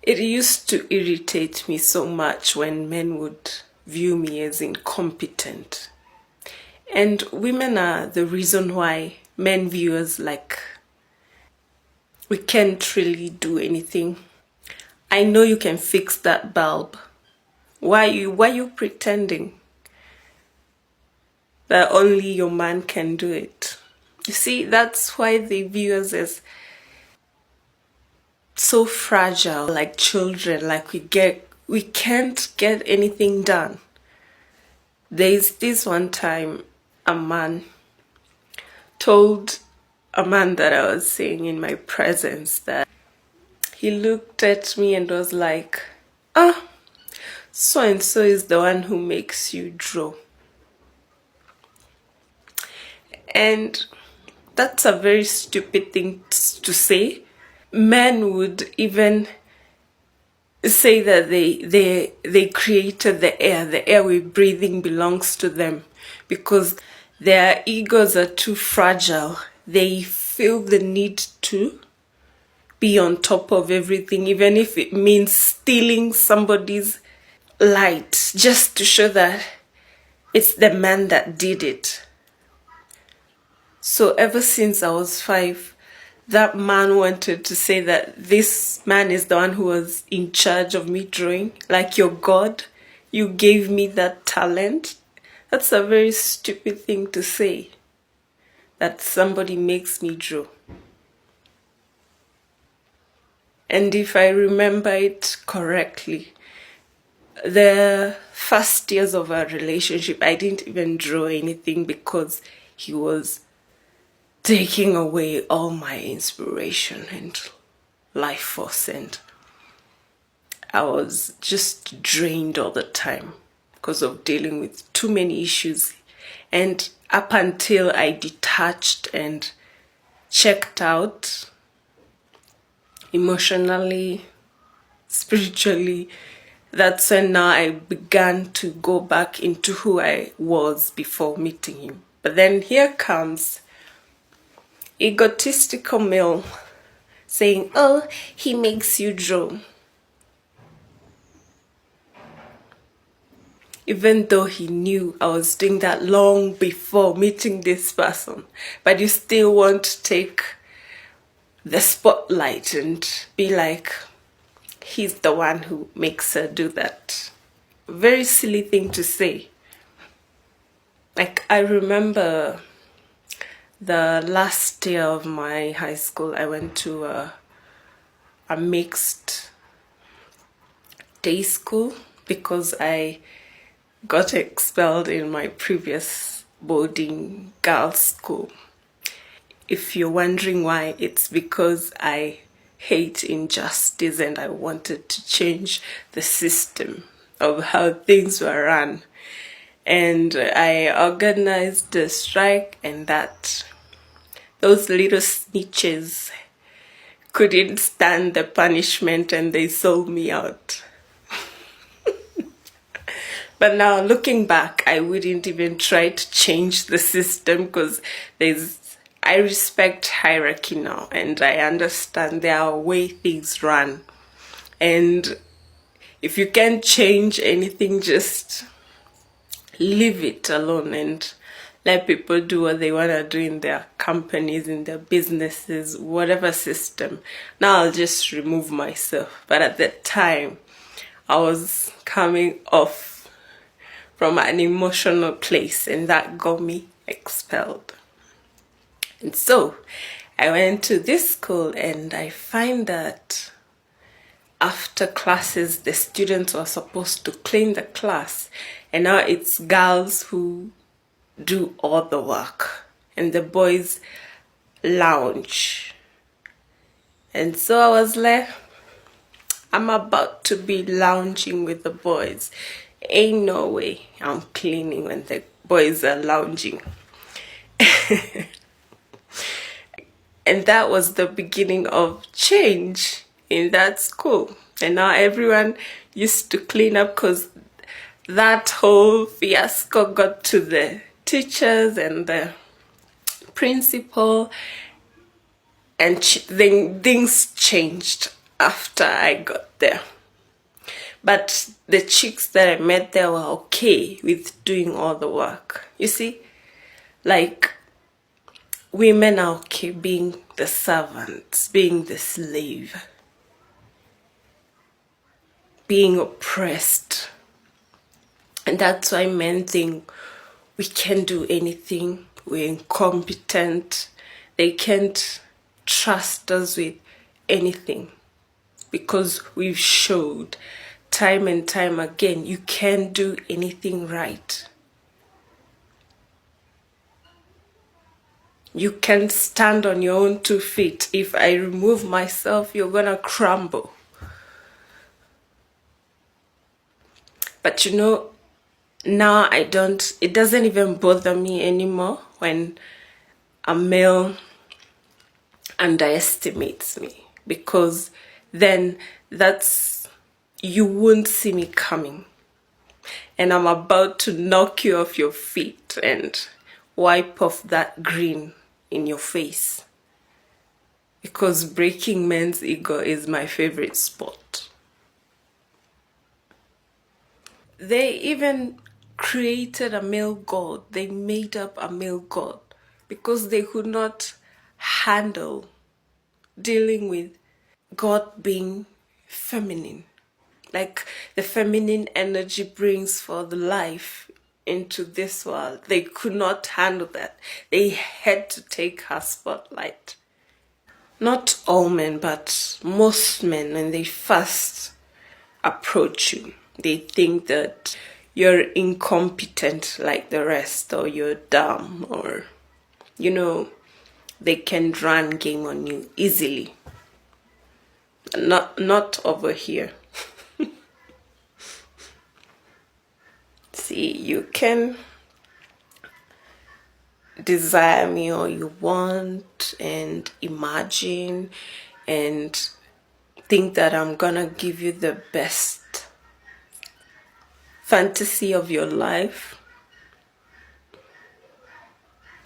It used to irritate me so much when men would view me as incompetent. And women are the reason why men view us like we can't really do anything. I know you can fix that bulb. Why you pretending that only your man can do it? You see, that's why they view us as so fragile, like children, like we can't get anything done. There's this one time a man told a man that I was seeing in my presence that he looked at me and was like, so and so is the one who makes you draw. And that's a very stupid thing to say. Men would even say that they created the air we're breathing belongs to them, because their egos are too fragile. They feel the need to be on top of everything, even if it means stealing somebody's light, just to show that it's the man that did it. So ever since I was 5, that man wanted to say that this man is the one who was in charge of me drawing. Like, you're God, you gave me that talent. That's a very stupid thing to say, that somebody makes me draw. And if I remember it correctly, the first years of our relationship, I didn't even draw anything because he was taking away all my inspiration and life force, and I was just drained all the time because of dealing with too many issues. And up until I detached and checked out emotionally, spiritually, that's when now I began to go back into who I was before meeting him. But then here comes egotistical male saying, oh, he makes you draw. Even though he knew I was doing that long before meeting this person, but you still want to take the spotlight and be like, he's the one who makes her do that. Very silly thing to say. Like, I remember the last year of my high school, I went to a mixed day school because I got expelled in my previous boarding girls' school. If you're wondering why, it's because I hate injustice and I wanted to change the system of how things were run. And I organized a strike, and those little snitches couldn't stand the punishment and they sold me out. But now looking back, I wouldn't even try to change the system because I respect hierarchy now, and I understand there are ways things run. And if you can't change anything, just leave it alone and let people do what they want to do in their companies, in their businesses, whatever system. Now I'll just remove myself. But at that time, I was coming off from an emotional place, and that got me expelled. And so I went to this school, and I find that after classes, the students were supposed to clean the class, and now it's girls who do all the work and the boys lounge. And so I was like, I'm about to be lounging with the boys. Ain't no way I'm cleaning when the boys are lounging. And that was the beginning of change in that school. And now everyone used to clean up because that whole fiasco got to the teachers and the principal, and then things changed. after I got there. But the chicks that I met there were okay with doing all the work. You see, like, women are okay being the servants, being the slave, being oppressed. And that's why men think we can't do anything, we're incompetent, they can't trust us with anything. Because we've showed time and time again, you can't do anything right. You can stand on your own 2 feet. If I remove myself, you're gonna crumble. But you know, now it doesn't even bother me anymore when a male underestimates me, because then you won't see me coming. And I'm about to knock you off your feet and wipe off that grin in your face. Because breaking men's ego is my favorite sport. They even created a male god. They made up a male god because they could not handle dealing with God being feminine. Like, the feminine energy brings for the life into this world. They could not handle that. They had to take her spotlight. Not all men, but most men, when they first approach you, they think that you're incompetent like the rest, or you're dumb, or, you know, they can run game on you easily. Not over here. See, you can desire me all you want and imagine and think that I'm gonna give you the best fantasy of your life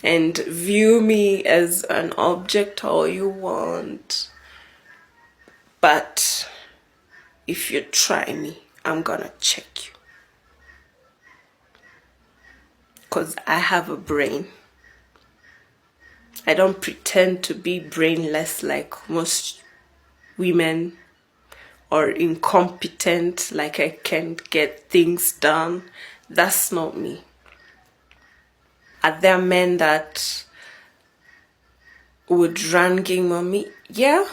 and view me as an object all you want. But if you try me, I'm gonna check you. Because I have a brain. I don't pretend to be brainless like most women, or incompetent, like I can't get things done. That's not me. Are there men that would run game on me? Yeah.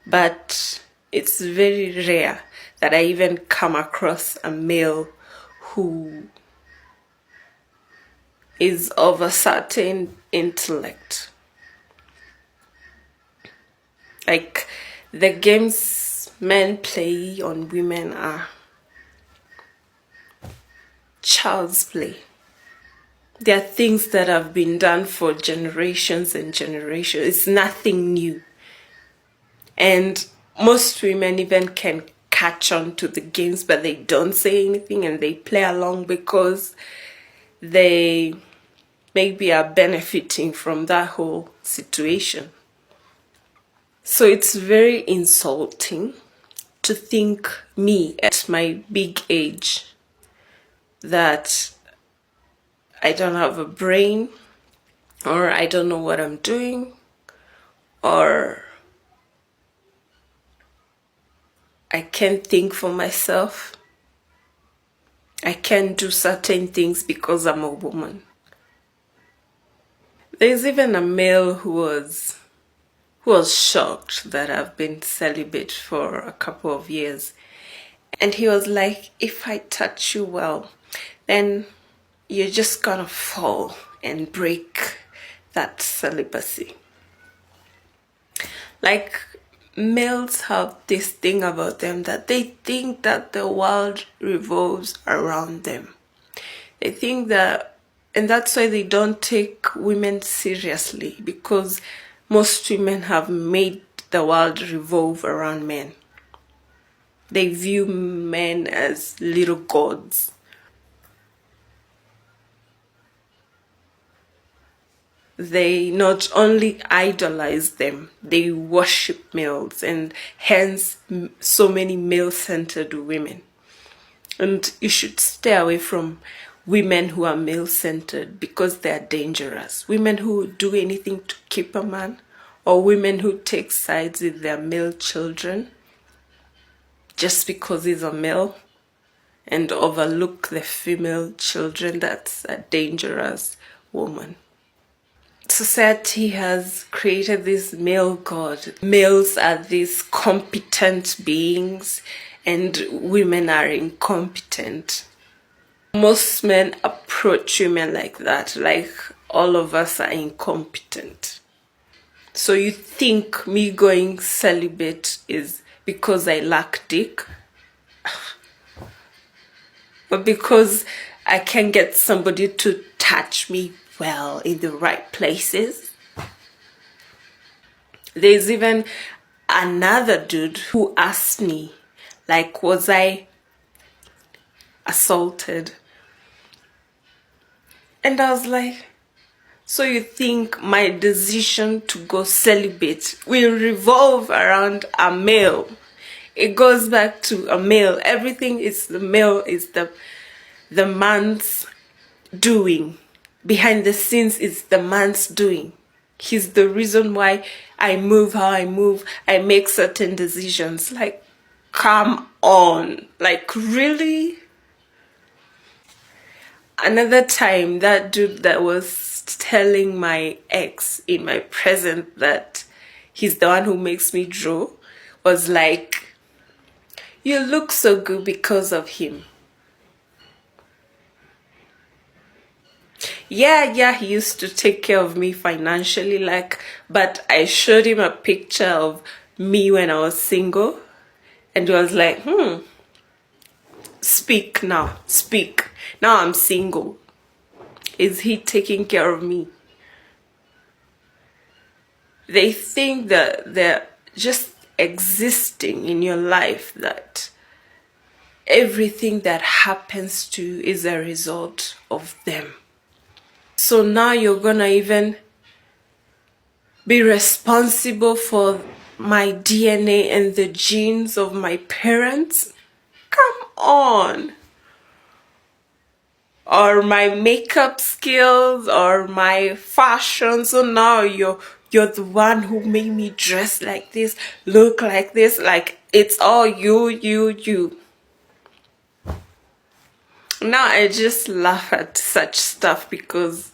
But it's very rare that I even come across a male who is of a certain intellect. Like, the games men play on women are child's play. There are things that have been done for generations and generations. It's nothing new. And most women even can catch on to the games, but they don't say anything and they play along because they maybe are benefiting from that whole situation. So it's very insulting to think me at my big age that I don't have a brain, or I don't know what I'm doing, or I can't think for myself. I can't do certain things because I'm a woman. There's even a male who was shocked that I've been celibate for a couple of years. And he was like, if I touch you well, then you're just gonna fall and break that celibacy. Like, males have this thing about them that they think that the world revolves around them. They think that, and that's why they don't take women seriously, because most women have made the world revolve around men. They view men as little gods. they not only idolize them, they worship males, and hence so many male-centered women. And you should stay away from women who are male-centered because they are dangerous. Women who do anything to keep a man, or women who take sides with their male children just because he's a male and overlook the female children. That's a dangerous woman. Society has created this male god. Males are these competent beings and women are incompetent. Most men approach women like that, like all of us are incompetent. So you think me going celibate is because I lack dick? But because I can get somebody to touch me well in the right places? There's even another dude who asked me, like, was I assaulted? And I was like, so you think my decision to go celibate will revolve around a male? It goes back to a male. Everything is the male, is the man's doing. Behind the scenes is the man's doing. He's the reason why I move how I move. I make certain decisions. Like, come on. Like, really? Another time, that dude that was telling my ex in my present that he's the one who makes me draw was like, you look so good because of him. Yeah, he used to take care of me financially, like, but I showed him a picture of me when I was single, and he was like, speak now, speak. Now I'm single. Is he taking care of me? They think that they're just existing in your life, that everything that happens to you is a result of them. So now you're gonna even be responsible for my DNA and the genes of my parents? Come on. Or my makeup skills, or my fashion. So now you're the one who made me dress like this, look like this, like it's all you. Now I just laugh at such stuff because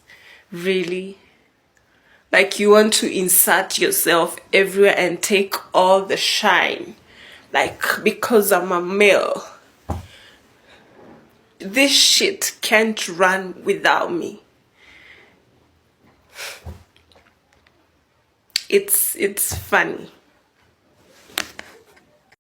really, like, you want to insert yourself everywhere and take all the shine, like, because I'm a male. This shit can't run without me. It's funny.